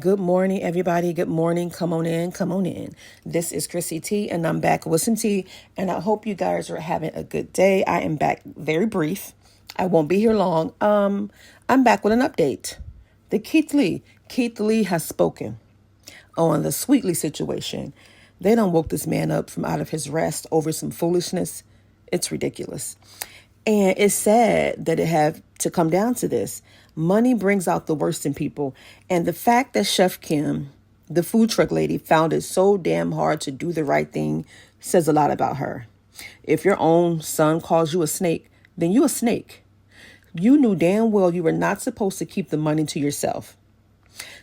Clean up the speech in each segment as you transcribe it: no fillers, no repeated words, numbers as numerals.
Good morning, everybody. Good morning. Come on in. Come on in. This is Chrissy T, and I'm back with some tea. And I hope you guys are having a good day. I am back very brief. I won't be here long. I'm back with an update. The Keith Lee has spoken on the Sweetly situation. They done woke this man up from out of his rest over some foolishness. It's ridiculous. And it's sad that it had to come down to this. Money brings out the worst in people. And the fact that Chef Kim, the food truck lady, found it so damn hard to do the right thing says a lot about her. If your own son calls you a snake, then you a snake. You knew damn well you were not supposed to keep the money to yourself.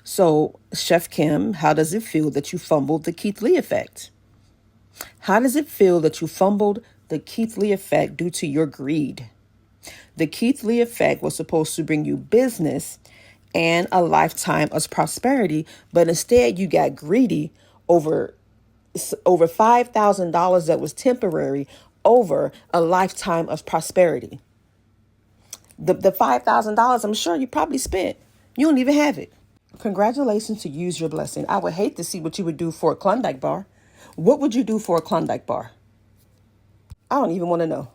So, Chef Kim, how does it feel that you fumbled the Keith Lee effect? How does it feel that you fumbled the Keith Lee effect due to your greed? The Keith Lee effect was supposed to bring you business and a lifetime of prosperity, but instead you got greedy over $5,000 that was temporary over a lifetime of prosperity. The $5,000, I'm sure you probably spent. You don't even have it. Congratulations to use your blessing. I would hate to see what you would do for a Klondike bar. What would you do for a Klondike bar? I don't even want to know.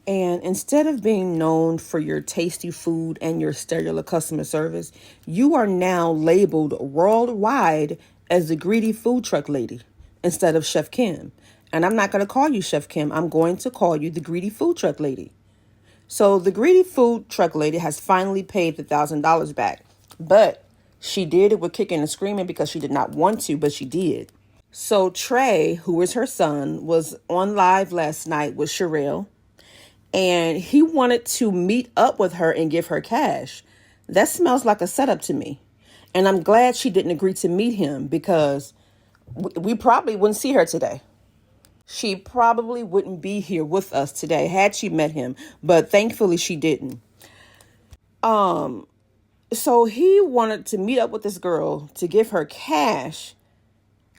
And instead of being known for your tasty food and your stellar customer service, you are now labeled worldwide as the greedy food truck lady instead of Chef Kim. And I'm not going to call you Chef Kim. I'm going to call you the greedy food truck lady. So the greedy food truck lady has finally paid the $1,000 back. But she did it with kicking and screaming because she did not want to, but she did. So Trey, who is her son, was on live last night with Sherelle. And he wanted to meet up with her and give her cash. That smells like a setup to me. And I'm glad she didn't agree to meet him because we probably wouldn't see her today. She probably wouldn't be here with us today had she met him. But thankfully she didn't. So he wanted to meet up with this girl to give her cash.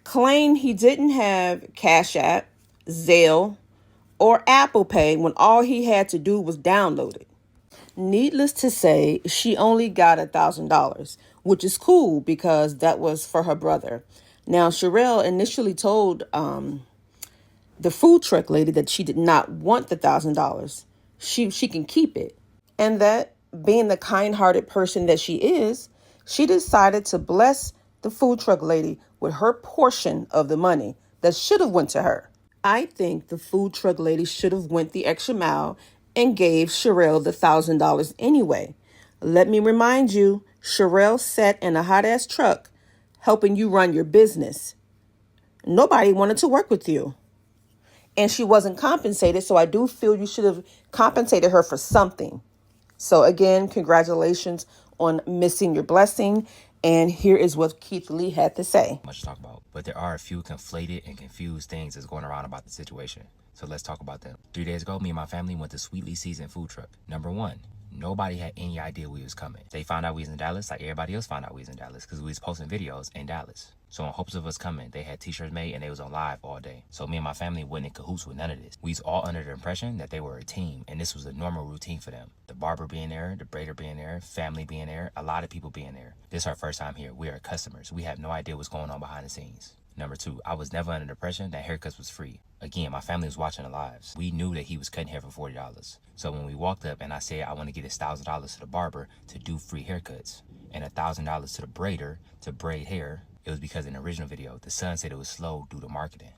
Claimed he didn't have Cash App, Zelle, or Apple Pay when all he had to do was download it. Needless to say, she only got $1,000, which is cool because that was for her brother. Now, Sherelle initially told the food truck lady that she did not want the $1,000. She can keep it. And that, being the kind-hearted person that she is, she decided to bless the food truck lady with her portion of the money that should have went to her. I think the food truck lady should have went the extra mile and gave Sherelle the $1,000 anyway. Let me remind you, Sherelle sat in a hot-ass truck helping you run your business. Nobody wanted to work with you. And she wasn't compensated, so I do feel you should have compensated her for something. So again, congratulations on missing your blessing. And here is what Keith Lee had to say. Much to talk about, but there are a few conflated and confused things that's going around about the situation. So let's talk about them. 3 days ago, me and my family went to Sweetly Seasoned Food Truck. Number one, nobody had any idea we was coming. They found out we was in Dallas like everybody else found out we was in Dallas because we was posting videos in Dallas. So in hopes of us coming, they had t-shirts made and they was on live all day. So me and my family wasn't in cahoots with none of this. We was all under the impression that they were a team and this was a normal routine for them. The barber being there, the braider being there, family being there, a lot of people being there. This is our first time here. We are customers. We have no idea what's going on behind the scenes. Number two, I was never under the impression that haircuts was free. Again, my family was watching the lives. We knew that he was cutting hair for $40. So when we walked up and I said I want to get his $1,000 to the barber to do free haircuts and $1,000 to the braider to braid hair, it was because in the original video, the son said it was slow due to marketing.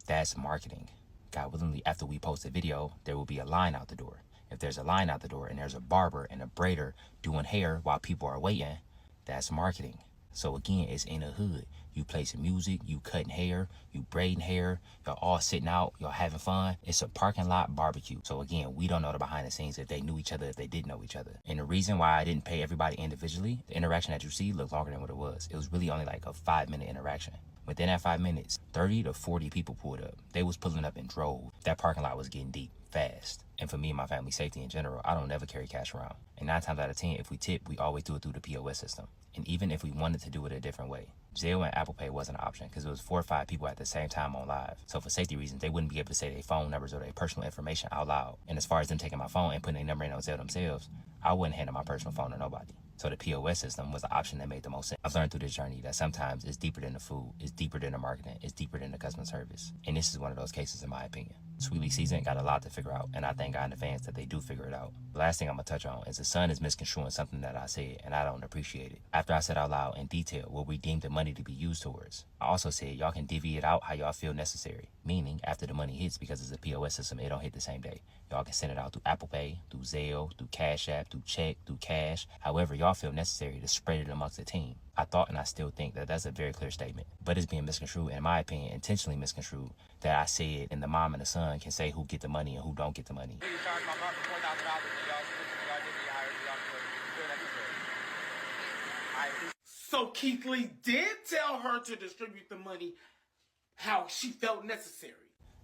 That's marketing. God willingly, after we post the video, there will be a line out the door. If there's a line out the door and there's a barber and a braider doing hair while people are waiting, that's marketing. So again, it's in the hood. You play some music, you cutting hair, you braiding hair, y'all all sitting out, y'all having fun. It's a parking lot barbecue. So again, we don't know the behind the scenes if they knew each other, if they did know each other. And the reason why I didn't pay everybody individually, the interaction that you see looked longer than what it was. It was really only like a 5-minute interaction. Within that 5 minutes, 30 to 40 people pulled up. They was pulling up in droves. That parking lot was getting deep fast. And for me and my family's safety in general, I don't never carry cash around. And 9 times out of 10, if we tip, we always do it through the POS system. And even if we wanted to do it a different way, Zelle and Apple Pay wasn't an option because it was 4 or 5 people at the same time on live. So for safety reasons, they wouldn't be able to say their phone numbers or their personal information out loud. And as far as them taking my phone and putting their number in on Zelle themselves, I wouldn't hand my personal phone to nobody. So the POS system was the option that made the most sense. I've learned through this journey that sometimes it's deeper than the food, it's deeper than the marketing, it's deeper than the customer service. And this is one of those cases in my opinion. Sweetly Seasoned got a lot to figure out, and I thank God in advance that they do figure it out. The last thing I'm gonna touch on is the son is misconstruing something that I said, and I don't appreciate it. After I said out loud in detail what we deemed the money to be used towards, I also said y'all can divvy it out how y'all feel necessary. Meaning, after the money hits, because it's a POS system, it don't hit the same day. Y'all can send it out through Apple Pay, through Zelle, through Cash App, through check, through cash, however y'all feel necessary to spread it amongst the team. I thought and I still think that that's a very clear statement, but it's being misconstrued, in my opinion, intentionally misconstrued, that I said and the mom and the son can say who get the money and who don't get the money. So Keith Lee did tell her to distribute the money how she felt necessary.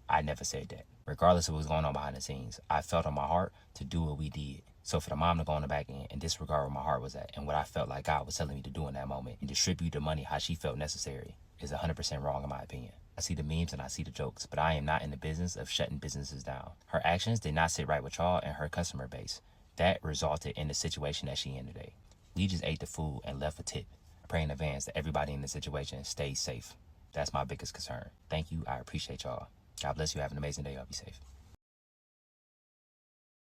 I never said that. Regardless of what was going on behind the scenes, I felt on my heart to do what we did. So for the mom to go on the back end and disregard where my heart was at and what I felt like God was telling me to do in that moment and distribute the money how she felt necessary is 100% wrong in my opinion. I see the memes and I see the jokes, but I am not in the business of shutting businesses down. Her actions did not sit right with y'all and her customer base. That resulted in the situation that she in today. We just ate the food and left a tip. I pray in advance that everybody in the situation stays safe. That's my biggest concern. Thank you. I appreciate y'all. God bless you. Have an amazing day. Y'all be safe.